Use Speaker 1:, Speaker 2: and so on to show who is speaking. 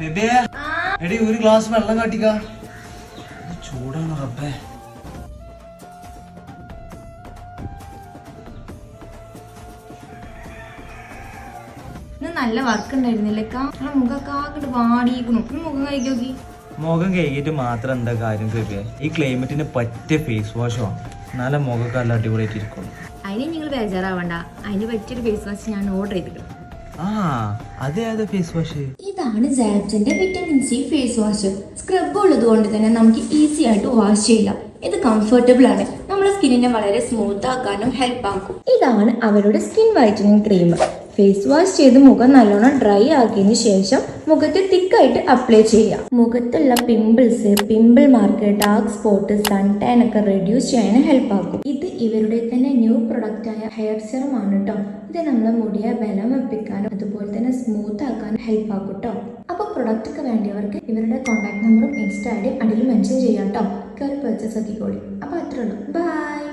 Speaker 1: എടി ഒരു ഗ്ലാസ് വെള്ളം കാട്ടിക്ക. ചൂടാണ് റബ്ബേ.
Speaker 2: നല്ല വർക്ക് ഉണ്ടായിരുന്നില്ലേക്കാ. മുഖമൊക്കെ ആകെ വാടിയിരിക്കണു. മുഖം കഴിക്കോക്കി.
Speaker 1: മുഖം കഴുകിയിട്ട് മാത്രം എന്താ കാര്യം ഫെബിയെ? ഈ ക്ലൈമറ്റിന് പറ്റിയ ഫേസ് വാഷ് വേണം. നല്ല മുഖമൊക്കെ നല്ല അടിപൊളിയായിട്ട് ഇരിക്കും.
Speaker 2: അതിന് നിങ്ങൾ ബേജാറാവണ്ട. അതിന് പറ്റിയൊരു ഫേസ് വാഷ് ഞാൻ ഓർഡർ ചെയ്തിട്ടുണ്ട്.
Speaker 1: അതേതാ ഫേസ് വാഷ്?
Speaker 2: ഇതാണ് സാപ്റ്റിന്റെ vitamin C face wash. Scrub ഉള്ളത് കൊണ്ട് തന്നെ നമുക്ക് ഈസി ആയിട്ട് വാഷ് ചെയ്യാം. ഇത് കംഫർട്ടബിൾ ആണ്. നമ്മുടെ സ്കിന്നിനെ വളരെ സ്മൂത്ത് ആക്കാനും ഹെൽപ്പ് ആക്കും. ഇതാണ് അവരുടെ skin whitening cream. Face wash ചെയ്ത് മുഖം നല്ലോണം ഡ്രൈ ആക്കിയതിന് ശേഷം മുഖത്ത് തിക്കായിട്ട് അപ്ലൈ ചെയ്യാം. മുഖത്തുള്ള pimples, pimple mark, dark spot, sun tan ഒക്കെ റെഡ്യൂസ് ചെയ്യാൻ ഹെൽപ്പ് ആക്കും. ഇത് ഇവരുടെ തന്നെ ന്യൂ പ്രൊഡക്റ്റ് ആയ ഹെയർ സെറം ആണ് കേട്ടോ. ഇത് നമ്മളെ മുടിയെ ബലം വെപ്പിക്കാനും അതുപോലെ തന്നെ സ്മൂത്ത് ആക്കാനും ഹെൽപ്പ് ആക്കും കേട്ടോ. അപ്പോൾ പ്രൊഡക്റ്റ് ഒക്കെ വേണ്ടിയവർക്ക് ഇവരുടെ കോൺടാക്ട് നമ്പറും ഇൻസ്റ്റ ഐഡിയും അടിയിൽ മെൻഷൻ ചെയ്യാം കേട്ടോ. കയറി പർച്ചേസ് ആക്കിക്കോളി. അപ്പോൾ അത്രേ ഉള്ളൂ. ബൈ.